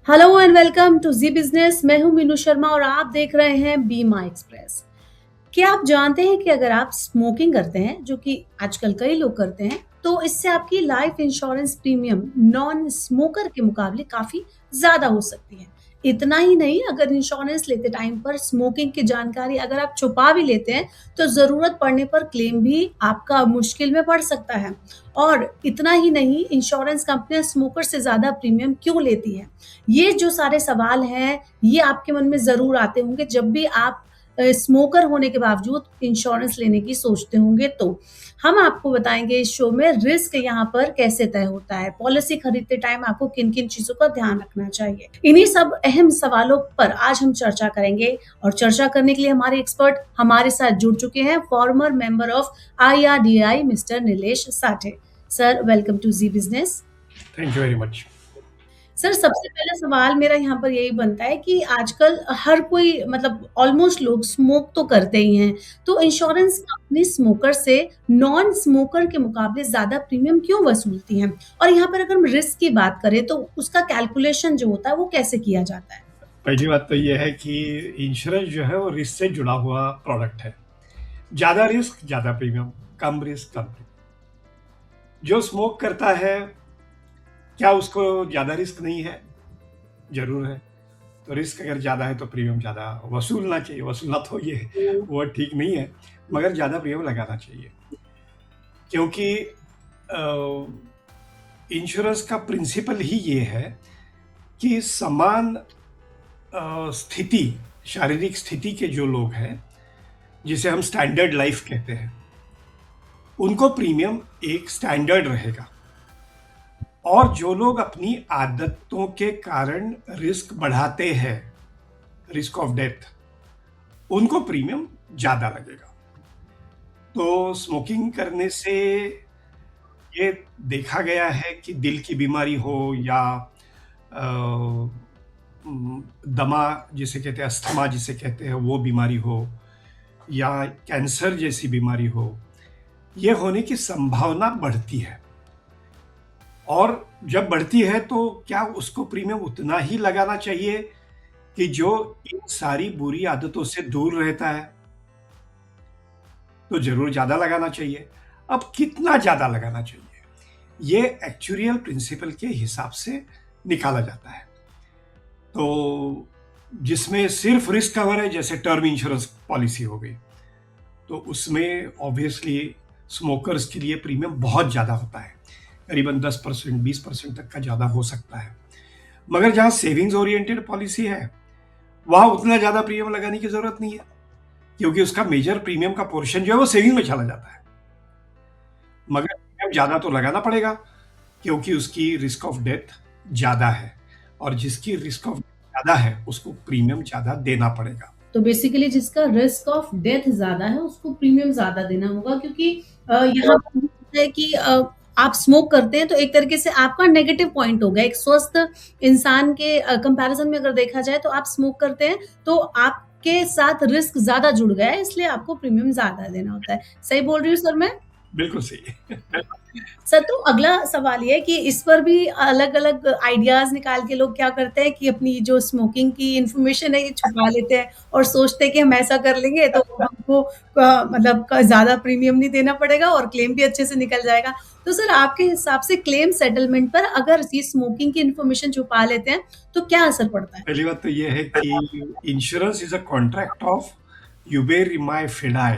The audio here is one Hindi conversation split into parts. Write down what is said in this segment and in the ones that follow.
Hello and welcome to Zee Business. मैं हूं मीनू शर्मा और आप देख रहे हैं बीमा एक्सप्रेस। क्या आप जानते हैं कि अगर आप स्मोकिंग करते हैं, जो कि आजकल कई लोग करते हैं, तो इससे आपकी life insurance premium non smoker के मुकाबले काफी ज्यादा हो सकती है। इतना ही नहीं, अगर इंश्योरेंस लेते टाइम पर स्मोकिंग की जानकारी अगर आप छुपा भी लेते हैं, तो जरूरत पड़ने पर क्लेम भी आपका मुश्किल में पड़ सकता है। और इतना ही नहीं, इंश्योरेंस कंपनियां स्मोकर से ज्यादा प्रीमियम क्यों लेती हैं? ये जो सारे सवाल हैं, ये आपके मन में ज़रूर आते होंगे जब भी आप स्मोकर होने के बावजूद इंश्योरेंस लेने की सोचते होंगे तो। हम आपको बताएँगे इस शो में रिस्क यहाँ पर कैसे तय होता है, पॉलिसी खरीदते टाइम आपको किन-किन चीज़ों का ध्यान रखना चाहिए। इन्हीं सब अहम सवालों पर आज हम चर्चा करेंगे और चर्चा करने के लिए हमारे एक्सपर्ट हमारे साथ जुड़ चुके हैं, former member of IRDAI mister Nilesh Sathe. Sir, welcome to Zee Business. Thank you very much. Sir, सबसे पहला सवाल मेरा यहाँ पर यही बनता है कि आजकल हर कोई मतलब ऑलमोस्ट लोग स्मोक तो करते ही हैं, तो इंश्योरेंस कंपनी स्मोकर से नॉन स्मोकर के मुकाबले ज़्यादा प्रीमियम क्यों वसूलती हैं? और यहाँ पर अगर हम रिस्क की बात करें तो उसका कैलकुलेशन जो होता है वो कैसे किया जाता है? पहली बात तो ये है कि इंश्योरेंस जो है वो रिस्क से जुड़ा हुआ प्रोडक्ट है। ज़्यादा रिस्क ज़्यादा प्रीमियम, कम रिस्क कम प्रीमियम। जो स्मोक करता है, क्या उसको ज़्यादा रिस्क नहीं है? ज़रूर है। तो रिस्क अगर ज़्यादा है तो प्रीमियम ज़्यादा वसूलना चाहिए। वसूलना तो ये वो ठीक नहीं है, मगर ज़्यादा प्रीमियम लगाना चाहिए। क्योंकि इंश्योरेंस का प्रिंसिपल ही ये है कि समान स्थिति, शारीरिक स्थिति के जो लोग हैं, जिसे हम स्टैंडर्ड लाइफ कहते हैं, उनको प्रीमियम एक स्टैंडर्ड रहेगा। और जो लोग अपनी आदतों के कारण रिस्क बढ़ाते हैं, रिस्क ऑफ डेथ, उनको प्रीमियम ज़्यादा लगेगा। तो स्मोकिंग करने से ये देखा गया है कि दिल की बीमारी हो या अ, दमा जिसे कहते हैं, अस्थमा जिसे कहते हैं, वो बीमारी हो या कैंसर जैसी बीमारी हो, ये होने की संभावना बढ़ती है। और जब बढ़ती है तो क्या उसको प्रीमियम उतना ही लगाना चाहिए कि जो इन सारी बुरी आदतों से दूर रहता है? तो ज़रूर ज़्यादा लगाना चाहिए। अब कितना ज़्यादा लगाना चाहिए? ये एक्चुरियल प्रिंसिपल के हिसाब से निकाला जाता है। तो जिसमें सिर्फ रिस्क कवर है, जैसे टर्म इंश्योरेंस पॉलिसी हो गई, तो उसमें ऑब्वियसली स्मोकर्स के लिए प्रीमियम बहुत ज़्यादा होता है, करीबन 10% 20% तक का ज़्यादा हो सकता है। मगर जहाँ सेविंग्स ओरिएंटेड पॉलिसी है, वहाँ उतना ज़्यादा प्रीमियम लगाने की ज़रूरत नहीं है, क्योंकि उसका मेजर प्रीमियम का पोर्शन जो है वो सेविंग में चला जाता है। मगर प्रीमियम ज़्यादा तो लगाना पड़ेगा, क्योंकि उसकी रिस्क ऑफ डेथ ज़्यादा है, और जिसकी रिस्क ऑफ ज़्यादा है उसको प्रीमियम ज़्यादा देना पड़ेगा। तो बेसिकली जिसका रिस्क ऑफ डेथ ज़्यादा है, उसको प्रीमियम ज़्यादा देना होगा क्योंकि यहाँ पर होता है कि आप स्मोक करते हैं तो एक तरीके से आपका नेगेटिव पॉइंट हो गया। एक स्वस्थ इंसान के कंपैरिज़न में अगर देखा जाए तो आप स्मोक करते हैं, तो आपके साथ रिस्क ज़्यादा जुड़ गया है, इसलिए आपको प्रीमियम ज़्यादा देना होता है। सही बोल रही हूँ सर मैं? बिल्कुल सही है। सर, तो अगला सवाल ये है कि इस पर भी अलग-अलग आइडियाज़ निकाल के लोग क्या करते हैं कि अपनी जो स्मोकिंग की इन्फॉर्मेशन है ये छुपा लेते हैं और सोचते हैं कि हम ऐसा कर लेंगे तो हमको मतलब ज़्यादा प्रीमियम नहीं देना पड़ेगा और क्लेम भी अच्छे से निकल जाएगा। तो सर, आपके हिसाब से क्लेम सेटलमेंट पर अगर ये स्मोकिंग की इन्फॉर्मेशन छुपा लेते हैं, तो क्या असर पड़ता है? पहली बात तो ये है कि insurance is a contract of यूबेर रिमाय फेडाई,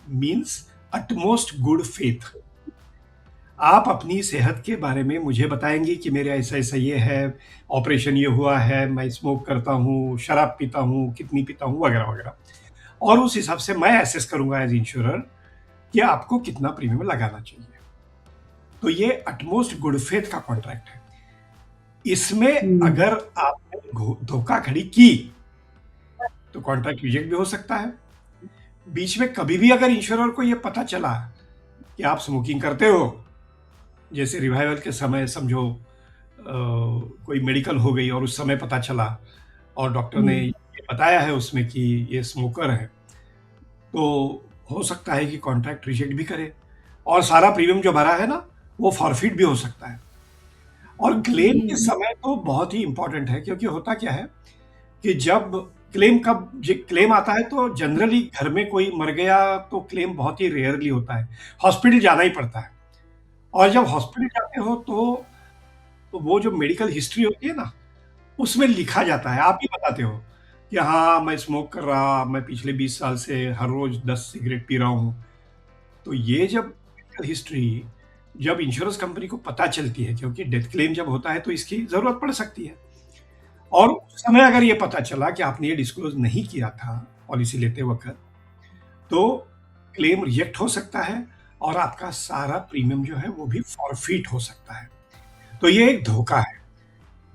मीन्स अटमोस्ट गुड फेथ। आप अपनी सेहत के बारे में मुझे बताएंगे कि मेरा ऐसा ऐसा ये है, ऑपरेशन ये हुआ है, मैं स्मोक करता हूँ, शराब पीता हूँ, कितनी पीता हूँ, वगैरह वगैरह। और उस हिसाब से मैं एसेस करूंगा एज इंश्योरर कि आपको कितना प्रीमियम लगाना चाहिए। तो ये अटमोस्ट गुड फेथ का कॉन्ट्रैक्ट है। इसमें हुँ। अगर आपने धोखाधड़ी की तो कॉन्ट्रैक्ट रिजेक्ट भी हो सकता है। बीच में कभी भी अगर इंश्योरर को ये पता चला कि आप स्मोकिंग करते हो, जैसे रिवाइवल के समय समझो कोई मेडिकल हो गई और उस समय पता चला और डॉक्टर ने हुँ। ये बताया है उसमें कि ये स्मोकर है, तो हो सकता है कि कॉन्ट्रैक्ट रिजेक्ट भी करे और सारा प्रीमियम जो भरा है ना, वो फॉरफिट भी हो सकता है। और क्लेम के ओके। समय तो बहुत ही इम्पोर्टेंट है, क्योंकि होता क्या है कि जब क्लेम आता है तो जनरली घर में कोई मर गया तो क्लेम बहुत ही रेयरली होता है। हॉस्पिटल जाना ही पड़ता है, और जब हॉस्पिटल जाते हो तो वो जो मेडिकल हिस्ट्री होती है ना, उसमें लिखा जाता है, आप ही बताते हो कि हाँ, मैं स्मोक कर रहा, मैं पिछले 20 साल से हर रोज़ 10 सिगरेट पी रहा हूँ। तो ये जब मेडिकल हिस्ट्री जब इंश्योरेंस कंपनी को पता चलती है, क्योंकि डेथ क्लेम जब होता है तो इसकी ज़रूरत पड़ सकती है। और उस समय अगर ये पता चला कि आपने ये डिस्क्लोज़ नहीं किया था पॉलिसी लेते वक़्त, तो क्लेम रिजेक्ट हो सकता है और आपका सारा प्रीमियम जो है वो भी फॉरफिट हो सकता है। तो ये एक धोखा है,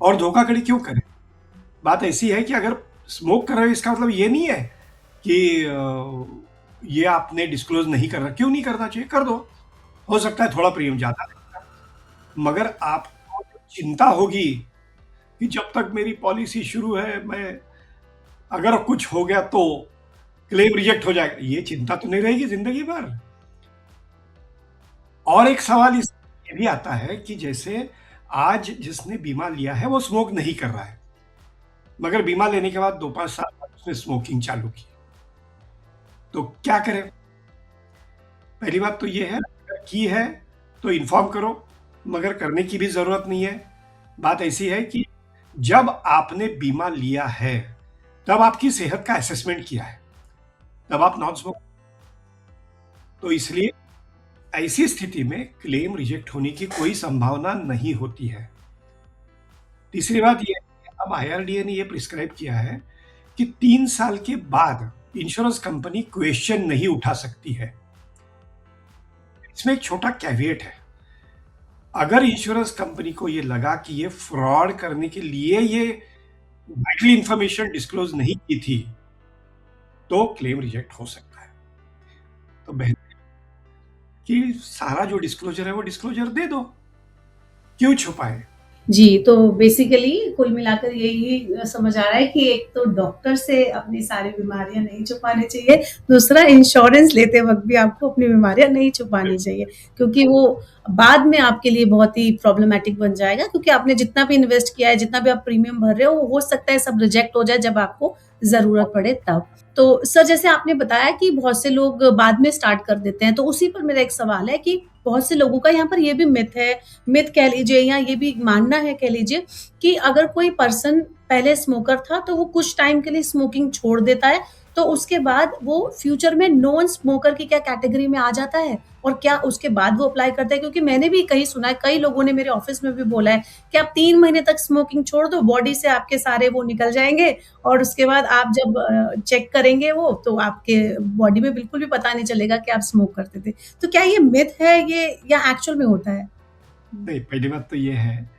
और धोखाधड़ी क्यों करें? बात ऐसी है कि अगर स्मोक कर रहे हो इसका मतलब ये नहीं है कि ये आपने डिस्क्लोज़ नहीं करना। क्यों नहीं करना चाहिए? कर दो। हो सकता है थोड़ा प्रीमियम ज़्यादा लगेगा, मगर आपको जो चिंता होगी कि जब तक मेरी पॉलिसी शुरू है, मैं अगर कुछ हो गया तो क्लेम रिजेक्ट हो जाएगा, ये चिंता तो नहीं रहेगी ज़िंदगी भर। और एक सवाल इस ये भी आता है कि जैसे आज जिसने बीमा लिया है वो स्मोक नहीं कर रहा है, मगर बीमा लेने के बाद 2-5 साल बाद उसने स्मोकिंग चालू की, तो क्या करें? पहली बात तो ये है, अगर की है तो इन्फॉर्म करो, मगर करने की भी ज़रूरत नहीं है। बात ऐसी है कि जब आपने बीमा लिया है, तब आपकी सेहत का असेसमेंट किया है, तब आप नॉन स्मोकर, तो इसलिए ऐसी स्थिति में क्लेम रिजेक्ट होने की कोई संभावना नहीं होती है। तीसरी बात ये है कि अब आईआरडीए ने ये प्रिस्क्राइब किया है कि 3 साल के बाद इंश्योरेंस कंपनी क्वेश्चन नहीं उठा सकती है। इसमें एक छोटा कैविएट है। अगर इंश्योरेंस कंपनी को ये लगा कि ये फ्रॉड करने के लिए ये वाइटल इंफॉर्मेशन डिस्क्लोज नहीं की थी, तो क्लेम रिजेक्ट हो सकता है। तो बेहतर कि सारा जो डिस्क्लोजर है वो डिस्क्लोजर दे दो, क्यों छुपाए? जी, तो बेसिकली कुल मिलाकर यही समझ आ रहा है कि एक तो डॉक्टर से अपनी सारी बीमारियाँ नहीं छुपानी चाहिए, दूसरा इंश्योरेंस लेते वक़्त भी आपको अपनी बीमारियाँ नहीं छुपानी चाहिए, क्योंकि वो बाद में आपके लिए बहुत ही प्रॉब्लमैटिक बन जाएगा, क्योंकि आपने जितना भी इन्वेस्ट किया है, जितना भी आप प्रीमियम भर रहे हो, वो हो सकता है सब रिजेक्ट हो जाए जब आपको ज़रूरत पड़े तब। तो सर, जैसे आपने बताया कि बहुत से लोग बाद में स्टार्ट कर देते हैं, तो उसी पर मेरा एक सवाल है कि बहुत से लोगों का यहाँ पर ये भी मिथ कह लीजिए या ये भी मानना है कह लीजिए कि अगर कोई पर्सन पहले स्मोकर था तो वो कुछ टाइम के लिए स्मोकिंग छोड़ देता है, तो उसके बाद वो फ्यूचर में नॉन स्मोकर की क्या कैटेगरी में आ जाता है, और क्या उसके बाद वो अप्लाई करता है? क्योंकि मैंने भी कहीं सुना है, कई लोगों ने मेरे ऑफिस में भी बोला है कि आप 3 महीने तक स्मोकिंग छोड़ दो, बॉडी से आपके सारे वो निकल जाएंगे, और उसके बाद आप जब चेक करेंगे वो, तो आपके बॉडी में बिल्कुल भी पता नहीं चलेगा कि आप स्मोक करते थे। तो क्या ये मिथ है ये, या एक्चुअल में होता है? नहीं, पहली बात तो ये है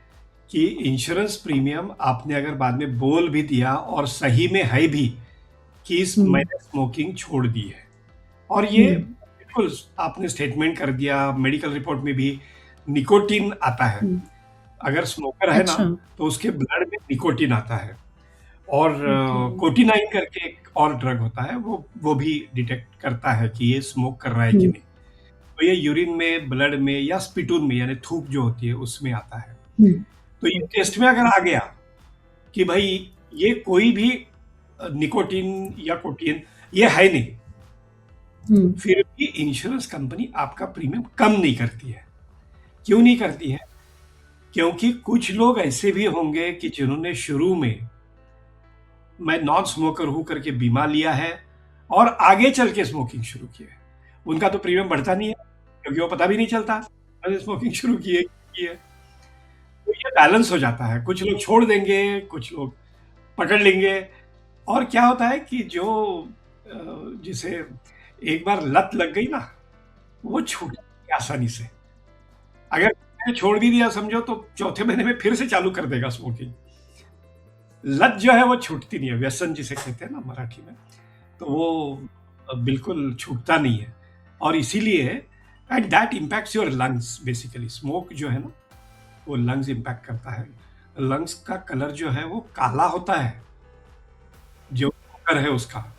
कि इंश्योरेंस प्रीमियम आपने अगर बाद में बोल भी दिया और सही में है भी कि हुँ, मैंने स्मोकिंग छोड़ दी है, और ये हुँ, बिल्कुल आपने स्टेटमेंट कर दिया, मेडिकल रिपोर्ट में भी निकोटिन आता है। हुँ। अगर स्मोकर है ना, अच्छा, तो उसके ब्लड में निकोटिन आता है, और ओके। कोटिनाइन करके एक और ड्रग होता है, वो भी डिटेक्ट करता है कि ये स्मोक कर रहा है कि हुँ, नहीं। तो ये यूरिन में, ब्लड में या स्पिटून में, यानी थूक जो होती है उसमें आता है। हुँ, तो ये ओके। टेस्ट में अगर आ गया कि भाई ये कोई भी निकोटिन या कोटीन ये है नहीं, हुँ, फिर भी इंश्योरेंस कंपनी आपका प्रीमियम कम नहीं करती है। क्यों नहीं करती है? क्योंकि कुछ लोग ऐसे भी होंगे कि जिन्होंने शुरू में मैं नॉन स्मोकर हूँ करके बीमा लिया है और आगे चल के स्मोकिंग शुरू की है। उनका तो प्रीमियम बढ़ता नहीं है, क्योंकि वो पता भी नहीं चलता मैंने स्मोकिंग शुरू की है। तो ये बैलेंस हो जाता है। कुछ लोग छोड़ देंगे, कुछ लोग पकड़ लेंगे, और क्या होता है कि जो जिसे एक बार लत लग गई ना, वो छूटती नहीं आसानी से। अगर मैंने छोड़ भी दिया समझो, तो चौथे महीने में फिर से चालू कर देगा स्मोकिंग। लत जो है वो छूटती नहीं है, व्यसन जिसे कहते हैं ना मराठी में, तो वो बिल्कुल छूटता नहीं है, और इसीलिए and that impacts your lungs basically. Smoke जो है ना, वो लंग्स इम्पैक्ट करता है। लंग्स का कलर जो है वो काला होता है, जो शुगर है उसका।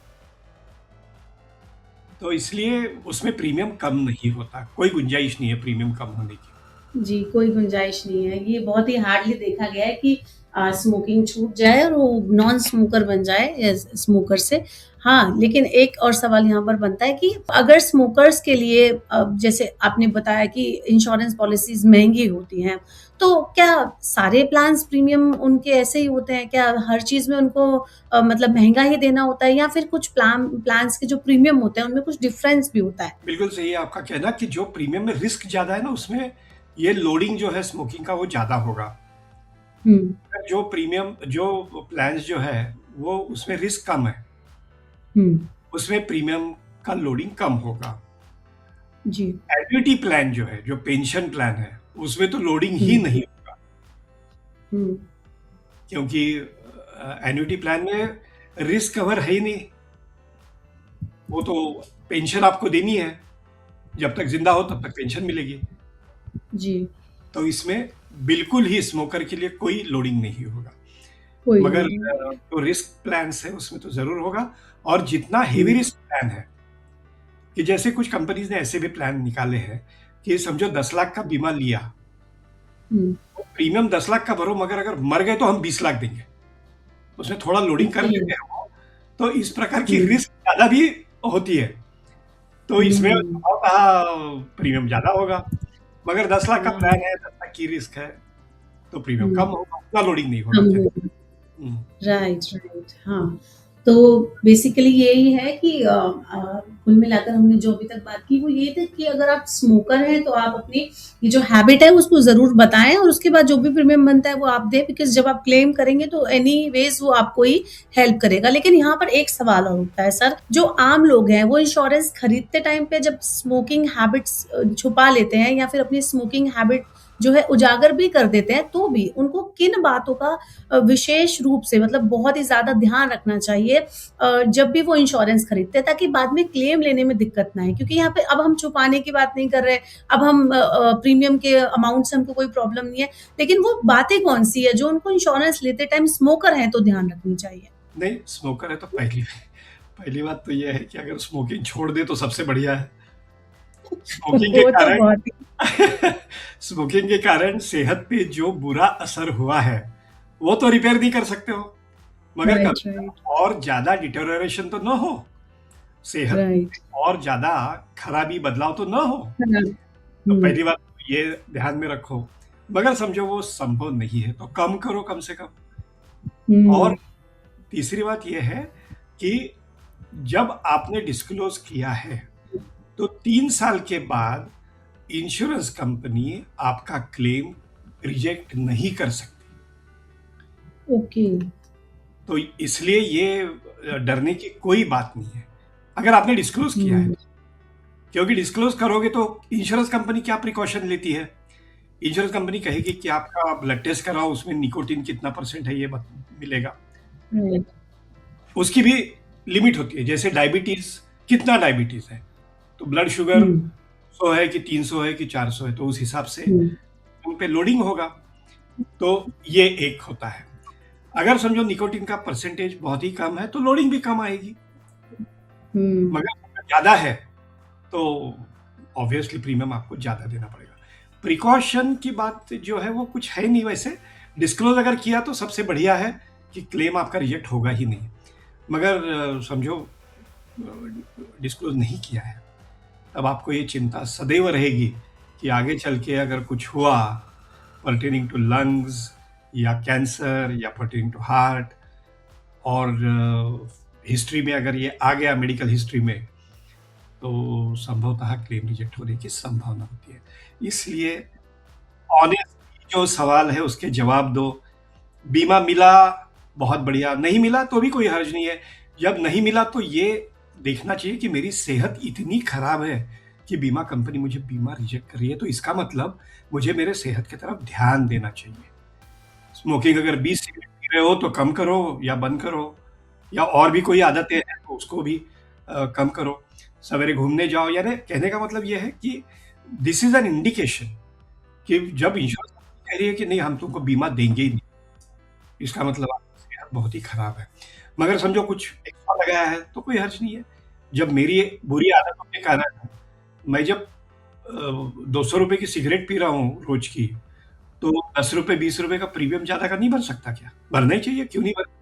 तो इसलिए उसमें प्रीमियम कम नहीं होता, कोई गुंजाइश नहीं है प्रीमियम कम होने की। जी, कोई गुंजाइश नहीं है। ये बहुत ही हार्डली देखा गया है कि स्मोकिंग छूट जाए और वो नॉन स्मोकर बन जाए स्मोकर से। हाँ, लेकिन एक और सवाल यहाँ पर बनता है कि अगर स्मोकर्स के लिए जैसे आपने बताया कि इंश्योरेंस पॉलिसीज़ महँगी होती हैं, तो क्या सारे प्लान्स प्रीमियम उनके ऐसे ही होते हैं? क्या हर चीज़ में उनको मतलब महँगा ही देना होता है या फिर कुछ प्लान्स के जो प्रीमियम होते हैं, उनमें कुछ डिफरेंस भी होता है? बिल्कुल सही है आपका कहना कि जो प्रीमियम में रिस्क ज़्यादा है ना, उसमें ये लोडिंग जो है स्मोकिंग का वो ज़्यादा होगा। हुँ, जो प्रीमियम जो प्लान्स जो है, वो उसमें रिस्क कम है, हुँ, उसमें प्रीमियम का लोडिंग कम होगा। जी, एन्युटी प्लान जो है, जो पेंशन प्लान है, उसमें तो लोडिंग ही हुँ, नहीं होगा, हुँ, क्योंकि एन्युटी प्लान में रिस्क कवर है ही नहीं। वो तो पेंशन आपको देनी है, जब तक ज़िंदा हो तब तक पेंशन मिलेगी। जी, तो इसमें बिल्कुल ही स्मोकर के लिए कोई लोडिंग नहीं होगा। कोई मगर लोडिंग नहीं है। जो रिस्क प्लान्स है उसमें तो ज़रूर होगा, और जितना हेवी हुँ, रिस्क प्लान है, कि जैसे कुछ कंपनीज़ ने ऐसे भी प्लान निकाले हैं कि समझो 10 लाख का बीमा लिया, हुँ, तो प्रीमियम 10 लाख का भरो, मगर अगर मर गए तो हम 20 लाख देंगे। उसमें थोड़ा लोडिंग कर ओके, लेते हैं वो, तो इस प्रकार की हुँ, रिस्क ज़्यादा भी होती है। तो इसमें हुँ, स्वभावतः प्रीमियम ज़्यादा होगा, मगर 10 लाख का हाँ, प्लान है, 10 लाख की रिस्क है, तो प्रीमियम हुँ, कम होगा, उतना लोडिंग नहीं होना कम चाहिए। होगा। हुँ। राइट, राइट, हाँ। तो बेसिकली यही है कि कुल मिलाकर हमने जो अभी तक बात की वो ये थी कि अगर आप स्मोकर हैं तो आप अपनी ये जो हैबिट है उसको ज़रूर बताएँ और उसके बाद जो भी प्रीमियम बनता है वो आप दें बिकॉज़ जब आप क्लेम करेंगे तो एनीवेज़ वो आपको ही हेल्प करेगा। लेकिन यहाँ पर एक सवाल और उठता है सर, जो आम लोग हैं वो इंश्योरेंस खरीदते टाइम पे जब स्मोकिंग हैबिट्स छुपा लेते हैं या फिर अपनी स्मोकिंग हैबिट जो है उजागर भी कर देते हैं, तो भी उनको किन बातों का विशेष रूप से मतलब बहुत ही ज़्यादा ध्यान रखना चाहिए जब भी वो इंश्योरेंस खरीदते हैं ताकि बाद में क्लेम लेने में दिक्कत ना आए। क्योंकि यहाँ पे अब हम छुपाने की बात नहीं कर रहे हैं, अब हम प्रीमियम के अमाउंट से हमको कोई प्रॉब्लम नहीं है, लेकिन वो बातें कौन-सी है जो उनको इंश्योरेंस लेते टाइम स्मोकर हैं तो ध्यान रखनी चाहिए? नहीं, स्मोकर है तो पहली पहली बात तो ये है कि अगर स्मोकिंग छोड़ दे तो सबसे बढ़िया है। स्मोकिंग के वो तो कारण बहुत ही स्मोकिंग के कारण सेहत पे जो बुरा असर हुआ है, वो तो रिपेयर नहीं कर सकते हो। मगर राइट, कभी राइट, और ज़्यादा डिटेरियोरेशन तो ना हो, सेहत राइट। में और ज़्यादा खराबी बदलाव तो ना हो। हाँ, तो हुँ, पहली बात तो ये ध्यान में रखो। मगर समझो वो संभव नहीं है, तो कम करो कम से कम। और हुँ, तीसरी बात ये है कि जब आपने डिस्क्लोज़ किया है, तो 3 साल के बाद इंश्योरेंस कंपनी आपका क्लेम रिजेक्ट नहीं कर सकती। ओके। तो इसलिए ये डरने की कोई बात नहीं है, अगर आपने डिस्क्लोज़ किया है। हुँ, क्योंकि डिस्क्लोज़ करोगे तो इंश्योरेंस कंपनी क्या प्रिकॉशन लेती है? इंश्योरेंस कंपनी कहेगी कि आपका ब्लड टेस्ट कराओ, उसमें निकोटीन कितना परसेंट है ये मिलेगा। राइट, उसकी भी लिमिट होती है, जैसे डायबिटीज़, कितना डायबिटीज़ है? तो ब्लड शुगर हुँ, 100 है कि 300 है कि 400 है, तो उस हिसाब से हुँ, उन पे लोडिंग होगा। तो ये एक होता है। अगर समझो निकोटीन का परसेंटेज बहुत ही कम है, तो लोडिंग भी कम आएगी। हुँ, मगर अगर ज़्यादा है, तो ऑब्वियसली प्रीमियम आपको ज़्यादा देना पड़ेगा। प्रिकॉशन की बात जो है वो कुछ है नहीं वैसे। डिस्क्लोज़ अगर किया तो सबसे बढ़िया है कि क्लेम आपका रिजेक्ट होगा ही नहीं। मगर समझो डिस्क्लोज़ नहीं किया है, तब आपको ये चिंता सदैव रहेगी कि आगे चल के अगर कुछ हुआ पर्टेनिंग टू लंग्स या कैंसर या पर्टेनिंग टू हार्ट, और हिस्ट्री में अगर ये आ गया मेडिकल हिस्ट्री में, तो संभवतः क्लेम रिजेक्ट होने की संभावना होती है। इसलिए ऑनेस्टली जो सवाल है उसके जवाब दो। बीमा मिला, बहुत बढ़िया, नहीं मिला तो भी कोई हर्ज नहीं है। जब नहीं मिला तो ये देखना चाहिए कि मेरी सेहत इतनी खराब है कि बीमा कंपनी मुझे बीमा रिजेक्ट कर रही है, तो इसका मतलब मुझे मेरे सेहत की तरफ ध्यान देना चाहिए। स्मोकिंग अगर 20 सिगरेट पी रहे हो तो कम करो या बंद करो, या और भी कोई आदतें हैं तो उसको भी कम करो। सवेरे घूमने जाओ, यानी कहने का मतलब ये है कि दिस इज़ एन इंडिकेशन कि जब इंश्योरेंस कंपनी कह रही है कि नहीं हम तुमको बीमा देंगे ही नहीं, इसका मतलब आपकी सेहत बहुत ही खराब है। मगर समझो कुछ एक्स्ट्रा लगाया है तो कोई हर्ज नहीं है। जब मेरी बुरी आदतों के कारण मैं जब ₹200 की सिगरेट पी रहा हूँ रोज़ की, तो ₹10 ₹20 का प्रीमियम ज़्यादा का नहीं बन सकता क्या? भरना ही चाहिए, क्यों नहीं भर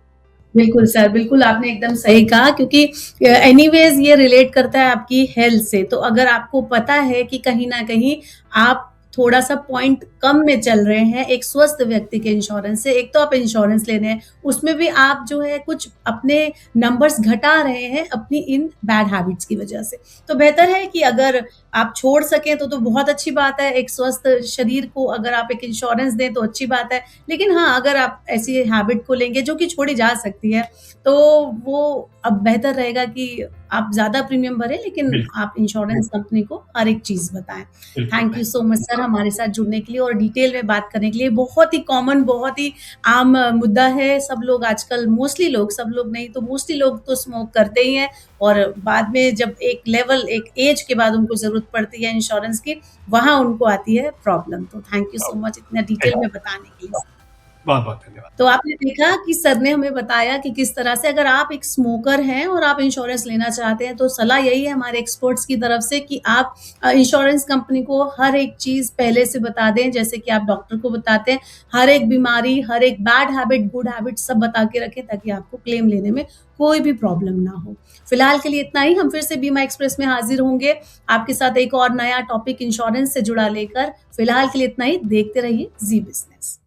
बिल्कुल सर, बिल्कुल आपने एकदम सही कहा क्योंकि एनीवेज़ ये रिलेट करता है आपकी हेल्थ से, तो अगर आपको पता है कि कहीं न कहीं आप थोड़ा-सा पॉइंट कम में चल रहे हैं एक स्वस्थ व्यक्ति के इंश्योरेंस से, एक तो आप इंश्योरेंस ले रहे हैं, उसमें भी आप जो है कुछ अपने नंबर्स घटा रहे हैं अपनी इन बैड हैबिट्स की वजह से। तो बेहतर है कि अगर आप छोड़ सकें तो बहुत अच्छी बात है, एक स्वस्थ शरीर को अगर आप एक इंश्योरेंस दें तो अच्छी बात है। लेकिन हाँ, अगर आप ऐसी हैबिट को लेंगे जो कि छोड़ी जा सकती है, तो वो अब बेहतर रहेगा कि आप ज़्यादा प्रीमियम भरें लेकिन बिल्कुल, आप इंश्योरेंस कंपनी को हर एक चीज़ बताएँ। बिल्कुल। Thank you so much sir हमारे साथ जुड़ने के लिए और डिटेल में बात करने के लिए। बहुत ही कॉमन, बहुत ही आम मुद्दा है। सब लोग आजकल मोस्टली लोग, सब लोग नहीं तो मोस्टली लोग तो स्मोक करते ही हैं और बाद में जब एक लेवल, एक एज के बाद उनको ज़रूरत पड़ती है इंश्योरेंस की, वहाँ उनको आती है प्रॉब्लम। तो थैंक यू सो मच इतना डिटेल में बताने के लिए। बहुत-बहुत धन्यवाद। तो आपने देखा कि सर ने हमें बताया कि किस तरह से अगर आप एक स्मोकर हैं और आप इंश्योरेंस लेना चाहते हैं, तो सलाह यही है हमारे एक्सपर्ट्स की तरफ से कि आप इंश्योरेंस कंपनी को हर एक चीज़ पहले से बता दें, जैसे कि आप डॉक्टर को बताते हैं, हर एक बीमारी, हर एक बैड हैबिट, गुड हैबिट सब बता के रखें ताकि आपको क्लेम लेने में कोई भी प्रॉब्लम ना हो। फिलहाल के लिए इतना ही, हम फिर से बीमा एक्सप्रेस में हाज़िर होंगे, आपके साथ एक और नया टॉपिक इंश्योरेंस से जुड़ा लेकर। फिलहाल के लिए इतना ही, देखते रहिए ज़ी बिज़नेस।